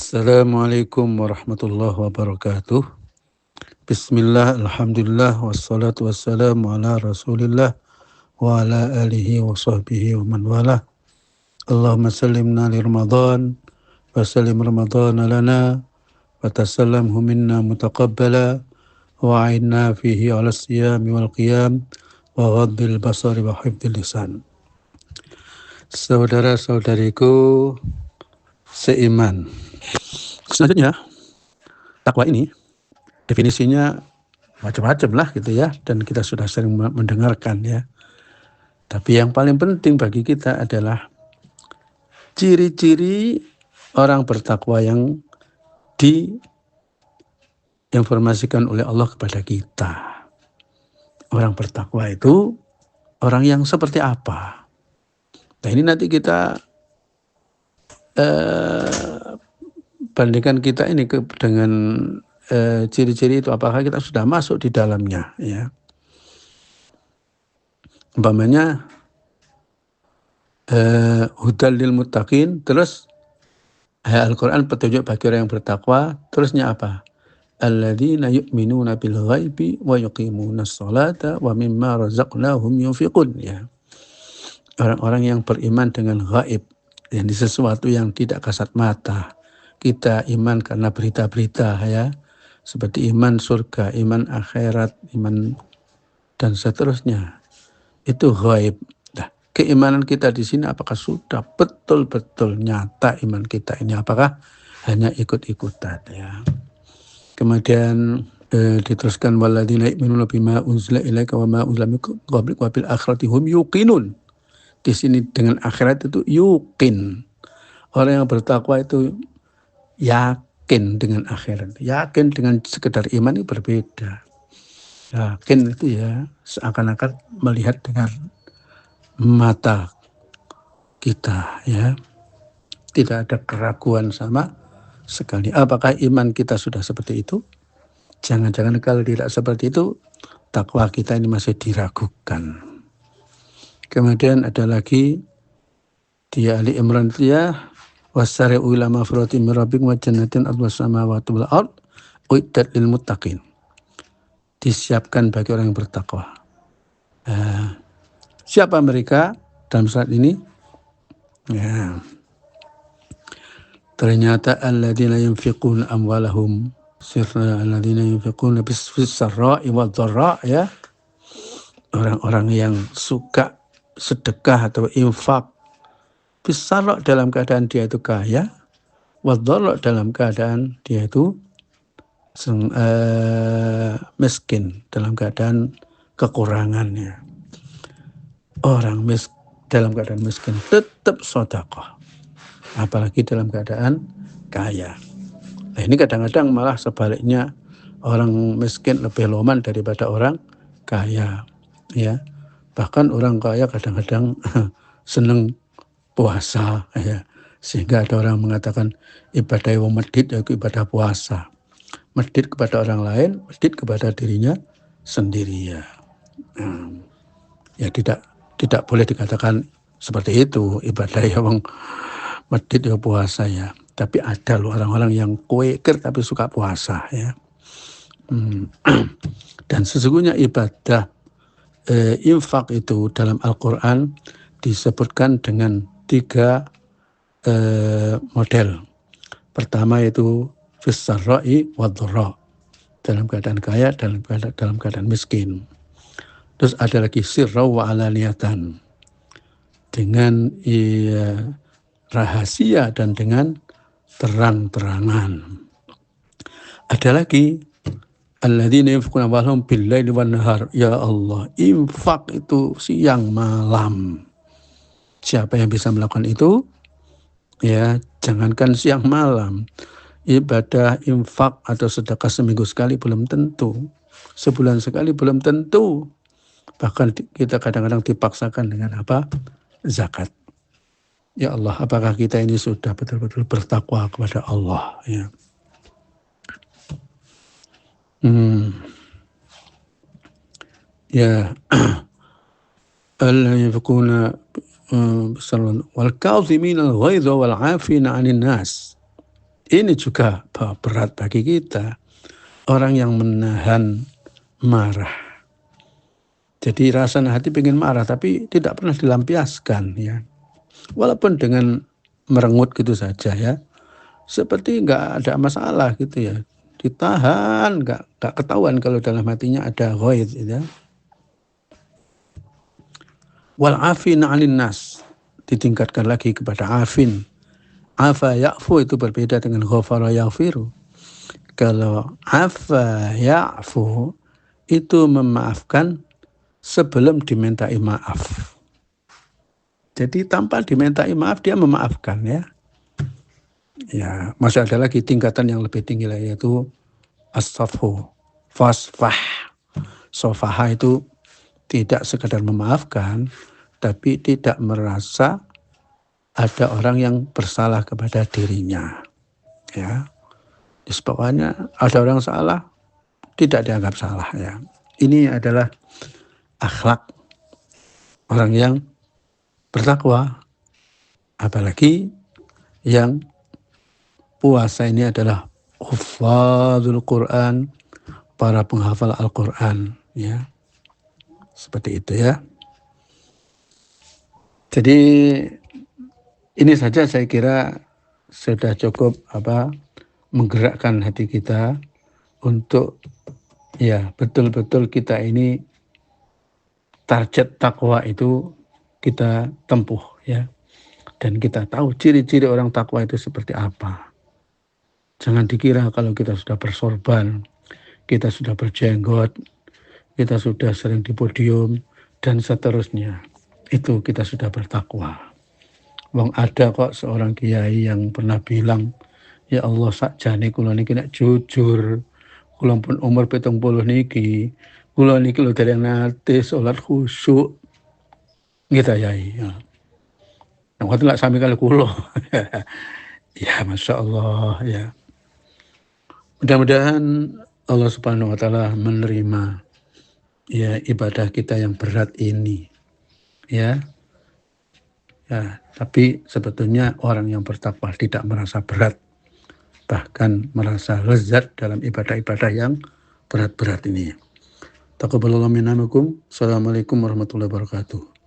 Assalamualaikum warahmatullahi wabarakatuh. Bismillah, alhamdulillah, wassalatu wassalamu ala rasulillah wa ala alihi wa sahbihi wa man walah. Allahumma sallimna li Ramadan, wa sallim Ramadan lana, wa tasallamhu minna mutaqabbala, wa a'inna fihi ala siyami wal qiyam, wa ghadbil basari wa hifdil lisan. Saudara-saudariku seiman. Selanjutnya, takwa ini definisinya macam-macam lah gitu ya, dan kita sudah sering mendengarkan ya. Tapi yang paling penting bagi kita adalah ciri-ciri orang bertakwa yang diinformasikan oleh Allah kepada kita. Orang bertakwa itu orang yang seperti apa? Nah ini nanti kita bandingkan kita ini dengan ciri-ciri itu, apakah kita sudah masuk di dalamnya ya. Umpamanya hudal lil muttaqin, terus Al-Quran petunjuk bagi orang yang bertakwa, terusnya apa? Alladzina yu'minuna bil ghaibi wa yuqimuna sholata wa mimma razaqnahum yunfiqun ya. Orang-orang yang beriman dengan gaib, yang sesuatu yang tidak kasat mata. Kita iman karena berita-berita ya, seperti iman surga, iman akhirat, iman dan seterusnya. Itu ghaib. Nah, keimanan kita di sini apakah sudah betul-betul nyata iman kita ini? Apakah hanya ikut-ikutan ya? Kemudian diteruskan walladzina yu'minuna bima unzila ilaika wa ma unzila min qablika wa bil akhirati hum yuqinun. Di sini dengan akhirat itu yuqin. Orang yang bertakwa itu yakin dengan akhirat. Yakin dengan sekedar iman itu berbeda. Yakin itu ya seakan-akan melihat dengan mata kita ya. Tidak ada keraguan sama sekali. Apakah iman kita sudah seperti itu? Jangan-jangan kalau tidak seperti itu, takwa kita ini masih diragukan. Kemudian ada lagi di Ali Imran ya, wasari'u ila maghfiratin min rabbikum wa jannatin ardhuha samawati wal ard uiddat lil muttaqin. Disiapkan bagi orang yang bertakwa. Siapa mereka dalam saat ini? Ya. Ternyata alladzina yunfiquna amwalahum sirra alladzina yunfiquna bis sarra'i wad dharra ya. Orang-orang yang suka sedekah atau infak bis sarra' dalam keadaan dia itu kaya, wad dharra dalam keadaan dia itu miskin, dalam keadaan kekurangannya. Orang dalam keadaan miskin tetap sedekah, apalagi dalam keadaan kaya. Nah ini kadang-kadang malah sebaliknya, orang miskin lebih loman daripada orang kaya ya. Bahkan orang kaya kadang-kadang seneng puasa ya, sehingga ada orang mengatakan ibadah wong medit yaitu ibadah puasa. Medit kepada orang lain, medit kepada dirinya sendiri ya. Ya tidak boleh dikatakan seperti itu, ibadah ya wong medit ya puasa ya. Tapi ada loh orang-orang yang kuekir tapi suka puasa ya. Dan sesungguhnya ibadah infak itu dalam Al-Quran disebutkan dengan 3 model. Pertama itu fis-sarra'i wad-dharra, dalam keadaan kaya, dalam keadaan miskin. Terus ada lagi sirra wa alaniyatan, dengan rahasia dan dengan terang-terangan. Ada lagi alladzina yunfiquna amwalahum bil-laili wan-nahar. Ya Allah, infak itu siang malam. Siapa yang bisa melakukan itu? Ya, jangankan siang malam. Ibadah infak atau sedekah seminggu sekali belum tentu. Sebulan sekali belum tentu. Bahkan kita kadang-kadang dipaksakan dengan apa? Zakat. Ya Allah, apakah kita ini sudah betul-betul bertakwa kepada Allah ya? Ya, al-yafquna wal kadhimina al-ghaidha wal 'afina 'anil nas. Ini juga berat bagi kita, orang yang menahan marah. Jadi rasa hati pengen marah tapi tidak pernah dilampiaskan ya. Walaupun dengan merengut gitu saja ya. Seperti nggak ada masalah gitu ya. Ditahan, nggak ketahuan kalau dalam hatinya ada ghaid ya. Wal afina 'anil nas, ditingkatkan lagi kepada afin. Afa ya'fu itu berbeda dengan ghafara yaghfiru. Kalau afa ya'fu itu memaafkan sebelum dimintai maaf. Jadi tanpa dimintai maaf dia memaafkan ya. Ya, masih ada lagi tingkatan yang lebih tinggi lagi yaitu as-safhu, fasfah. Sofaha itu tidak sekadar memaafkan, tapi tidak merasa ada orang yang bersalah kepada dirinya. Ya, pokoknya ada orang salah, tidak dianggap salah ya. Ini adalah akhlak orang yang bertakwa, apalagi yang puasa ini adalah hufadzul Quran, para penghafal Al-Quran ya. Seperti itu ya. Jadi ini saja saya kira sudah cukup menggerakkan hati kita untuk ya betul-betul kita ini target takwa itu kita tempuh ya. Dan kita tahu ciri-ciri orang takwa itu seperti apa. Jangan dikira kalau kita sudah bersorban, kita sudah berjenggot, kita sudah sering di podium, dan seterusnya. Itu kita sudah bertakwa. Wong ada kok seorang kiai yang pernah bilang, ya Allah sakjane kula niki nek jujur, kula pun umur 70 niki, kula niki lho dereng nate salat khusyuk. Nggih ta Yai. Ya. Nah, ngoten lak sami kali kula. Ya Masya Allah ya. Mudah-mudahan Allah Subhanahu wa taala menerima ya ibadah kita yang berat ini. Ya. Ya, tapi sebetulnya orang yang bertakwa tidak merasa berat, bahkan merasa lezat dalam ibadah-ibadah yang berat-berat ini. Taqabbalallahu minna minkum. Assalamualaikum warahmatullahi wabarakatuh.